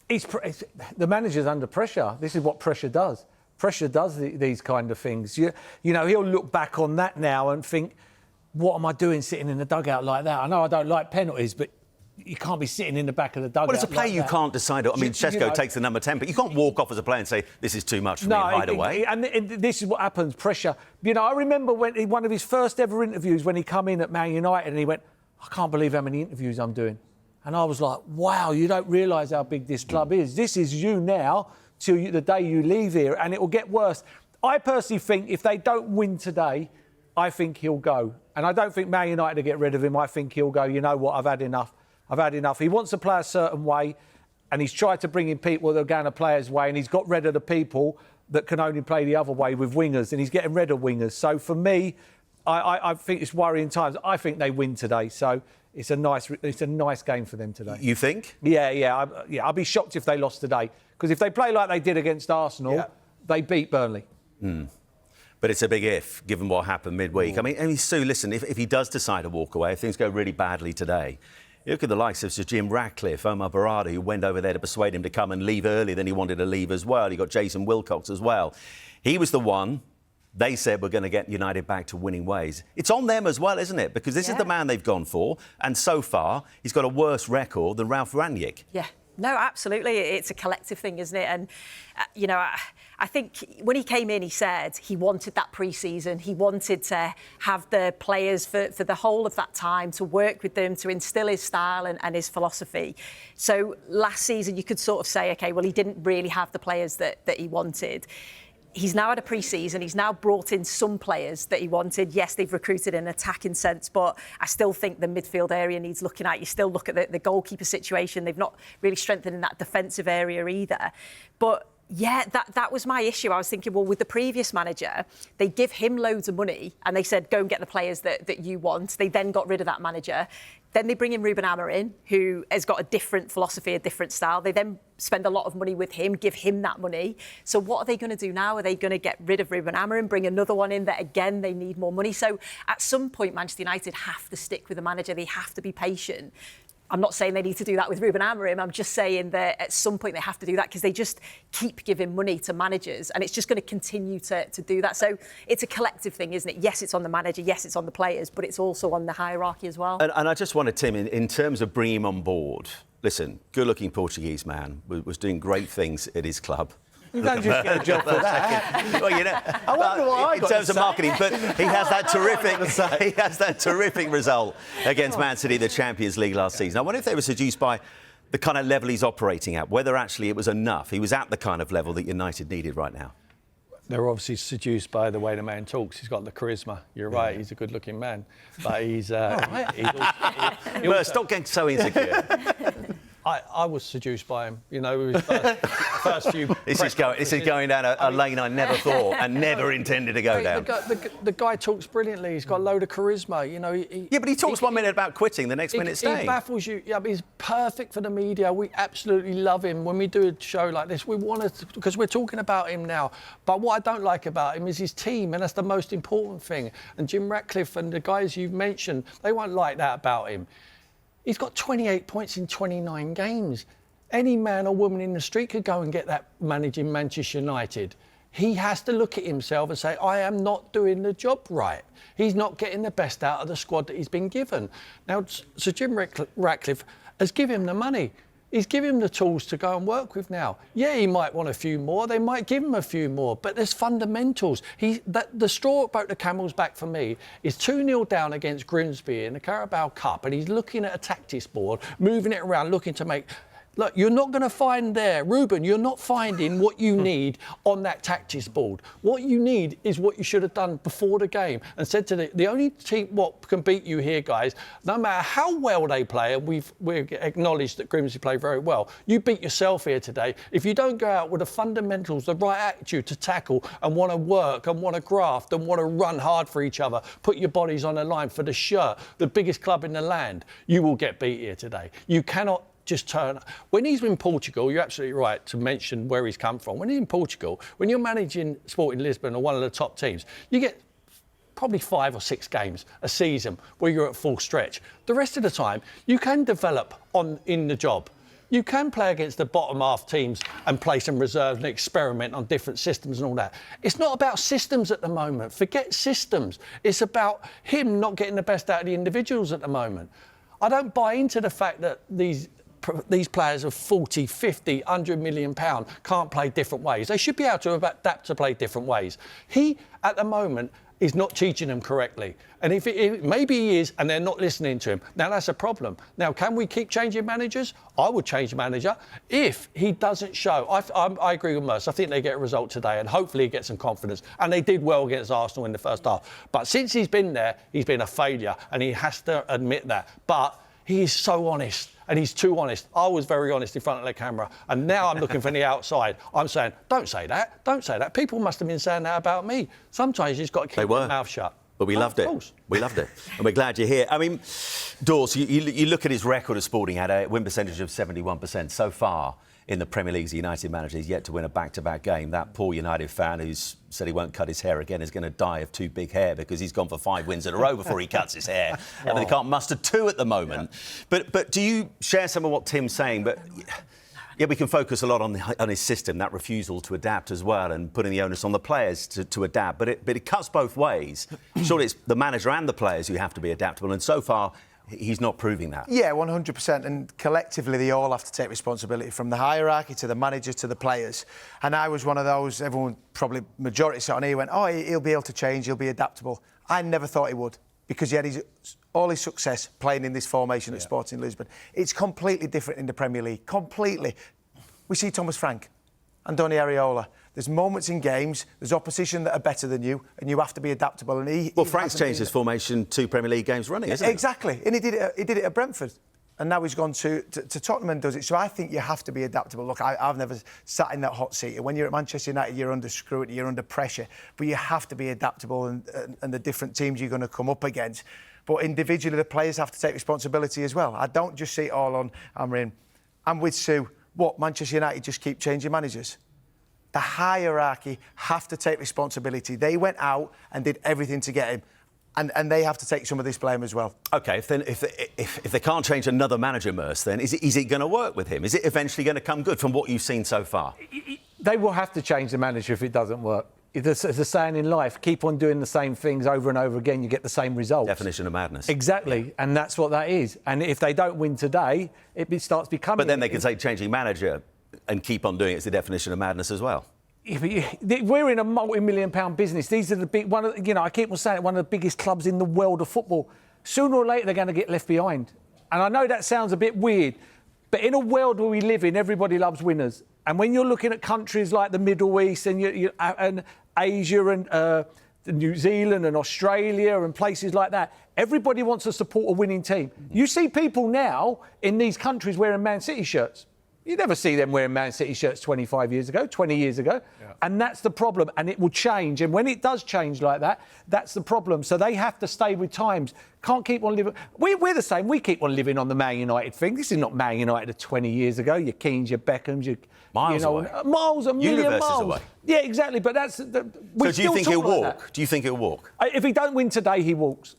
The manager's under pressure. This is what pressure does. Pressure does these kind of things. You know, he'll look back on that now and think, what am I doing sitting in the dugout like that? I know I don't like penalties, but you can't be sitting in the back of the dugout. Well, as a player, you can't decide. I mean, Šeško takes the number 10, but you can't walk off as a player and say, this is too much for me and hide away. And this is what happens, pressure. You know, I remember when one of his first ever interviews when he come in at Man United and he went, I can't believe how many interviews I'm doing. And I was like, wow, you don't realise how big this club is. This is you now till the day you leave here, and it will get worse. I personally think if they don't win today, I think he'll go. And I don't think Man United will get rid of him. I think he'll go, you know what, I've had enough. I've had enough. He wants to play a certain way, and he's tried to bring in people that are going to play his way, and he's got rid of the people that can only play the other way with wingers, and he's getting rid of wingers. So for me, I think it's worrying times. I think they win today. So it's a nice game for them today. You think? Yeah. I'd be shocked if they lost today, because if they play like they did against Arsenal, they beat Burnley. But it's a big if, given what happened midweek. I mean, Sue, listen, if he does decide to walk away, if things go really badly today, you look at the likes of Sir Jim Ratcliffe, Omar Barada, who went over there to persuade him to come and leave earlier than he wanted to leave as well. You got Jason Wilcox as well. He was the one. They said we're going to get United back to winning ways. It's on them as well, isn't it? Because this is the man they've gone for, and so far he's got a worse record than Ralf Rangnick. Yeah, no, absolutely. It's a collective thing, isn't it? And, you know, I think when he came in, he said he wanted that pre-season. He wanted to have the players for the whole of that time, to work with them, to instil his style and his philosophy. So last season, you could sort of say, OK, well, he didn't really have the players that he wanted. He's now had a pre-season. He's now brought in some players that he wanted. Yes, they've recruited in an attacking sense, but I still think the midfield area needs looking at. You still look at the goalkeeper situation. They've not really strengthened in that defensive area either. But yeah, that was my issue. I was thinking, well, with the previous manager, they give him loads of money and they said, go and get the players that you want. They then got rid of that manager. Then they bring in Ruben Amorim, who has got a different philosophy, a different style. They then spend a lot of money with him, give him that money. So what are they going to do now? Are they going to get rid of Ruben Amorim, bring another one in that, again, they need more money? So at some point, Manchester United have to stick with the manager. They have to be patient. I'm not saying they need to do that with Ruben Amorim. I'm just saying that at some point they have to do that because they just keep giving money to managers and it's just going to continue to do that. So it's a collective thing, isn't it? Yes, it's on the manager. Yes, it's on the players, but it's also on the hierarchy as well. And I just wanted, Tim, in terms of bringing him on board, listen, good-looking Portuguese man was doing great things at his club. You don't just get a job for that. Well, you know, I wonder what I got in terms of marketing, but he has that terrific result against Man City in the Champions League last season. I wonder if they were seduced by the kind of level he's operating at, whether actually it was enough. He was at the kind of level that United needed right now. They're obviously seduced by the way the man talks. He's got the charisma. You're right, he's a good-looking man. But he's... Stop getting so insecure. I was seduced by him, you know, his first few... This is going down a lane I never thought and never intended to go down. The guy talks brilliantly. He's got a load of charisma, you know. Yeah, but he talks 1 minute about quitting, the next minute staying. He baffles you. Yeah, but he's perfect for the media. We absolutely love him. When we do a show like this, we want to... Because we're talking about him now. But what I don't like about him is his team, and that's the most important thing. And Jim Ratcliffe and the guys you've mentioned, they won't like that about him. He's got 28 points in 29 games. Any man or woman in the street could go and get that managing Manchester United. He has to look at himself and say, I am not doing the job right. He's not getting the best out of the squad that he's been given. Now, Sir Jim Ratcliffe has given him the money. He's given him the tools to go and work with now. Yeah, he might want a few more. They might give him a few more. But there's fundamentals. The straw that broke the camel's back for me is 2-0 down against Grimsby in the Carabao Cup, and he's looking at a tactics board, moving it around, looking to make... Look, you're not going to find there, Ruben, you're not finding what you need on that tactics board. What you need is what you should have done before the game and said to the only team what can beat you here, guys, no matter how well they play, and we've acknowledged that Grimsby play very well, you beat yourself here today. If you don't go out with the fundamentals, the right attitude to tackle and want to work and want to graft and want to run hard for each other, put your bodies on the line for the shirt, the biggest club in the land, you will get beat here today. You cannot just turn... When he's in Portugal, you're absolutely right to mention where he's come from. When he's in Portugal, when you're managing Sporting Lisbon or one of the top teams, you get probably 5 or 6 games a season where you're at full stretch. The rest of the time, you can develop in the job. You can play against the bottom half teams and play some reserves and experiment on different systems and all that. It's not about systems at the moment. Forget systems. It's about him not getting the best out of the individuals at the moment. I don't buy into the fact that these players of 40, 50, 100 million pound can't play different ways. They should be able to adapt to play different ways. He, at the moment, is not teaching them correctly. And if maybe he is, and they're not listening to him, now that's a problem. Now, can we keep changing managers? I would change manager if he doesn't show. I agree with Merce. I think they get a result today, and hopefully he gets some confidence. And they did well against Arsenal in the first half. But since he's been there, he's been a failure, and he has to admit that. But he is so honest, and he's too honest. I was very honest in front of the camera, and now I'm looking from the outside. I'm saying, don't say that, don't say that. People must have been saying that about me. Sometimes you've got to keep your mouth shut. But we loved it. We loved it. And we're glad you're here. I mean, Dawes, you look at his record at Sporting, had a win percentage of 71%. So far in the Premier League, the United manager is yet to win a back-to-back game. That poor United fan who's said he won't cut his hair again is going to die of too big hair because he's gone for 5 wins in a row before he cuts his hair. And they can't muster 2 at the moment. Yeah. But do you share some of what Tim's saying? But yeah, we can focus a lot on his system, that refusal to adapt as well, and putting the onus on the players to adapt. But it cuts both ways. Surely it's the manager and the players who have to be adaptable. And so far, he's not proving that. Yeah, 100%. And collectively, they all have to take responsibility, from the hierarchy to the manager to the players. And I was one of those, everyone, probably majority sat on here, went, oh, he'll be able to change, he'll be adaptable. I never thought he would, because he had all his success playing in this formation at Sporting Lisbon. It's completely different in the Premier League, completely. We see Thomas Frank and Donny Ariola. There's moments in games, there's opposition that are better than you, and you have to be adaptable. And Frank's changed his formation 2 Premier League games running, isn't he? Exactly, and he did it at Brentford. And now he's gone to Tottenham and does it. So I think you have to be adaptable. Look, I've never sat in that hot seat. When you're at Manchester United, you're under scrutiny, you're under pressure. But you have to be adaptable and the different teams you're going to come up against. But individually, the players have to take responsibility as well. I don't just see it all on Amorim. I'm with Sue. What, Manchester United just keep changing managers? The hierarchy have to take responsibility. They went out and did everything to get him. And they have to take some of this blame as well. OK, if they can't change another manager, Merce, then is it going to work with him? Is it eventually going to come good from what you've seen so far? They will have to change the manager if it doesn't work. It's a saying in life, keep on doing the same things over and over again, you get the same results. Definition of madness. Exactly, and that's what that is. And if they don't win today, it starts becoming... But then they can say changing manager and keep on doing it is the definition of madness as well. We're in a multi-million-pound business. These are the big... I keep on saying it, one of the biggest clubs in the world of football. Sooner or later, they're going to get left behind. And I know that sounds a bit weird, but in a world where we live in, everybody loves winners. And when you're looking at countries like the Middle East and Asia and New Zealand and Australia and places like that, everybody wants to support a winning team. You see people now in these countries wearing Man City shirts. You never see them wearing Man City shirts 25 years ago, 20 years ago. Yeah. And that's the problem. And it will change. And when it does change like that, that's the problem. So they have to stay with times. Can't keep on living... We're the same. We keep on living on the Man United thing. This is not Man United of 20 years ago. Your Keanes, your Beckhams, your... Miles away. Miles, a million Universes miles. away. Yeah, exactly. But that's... So do you think he'll walk? Do you think he'll walk? If he don't win today, he walks.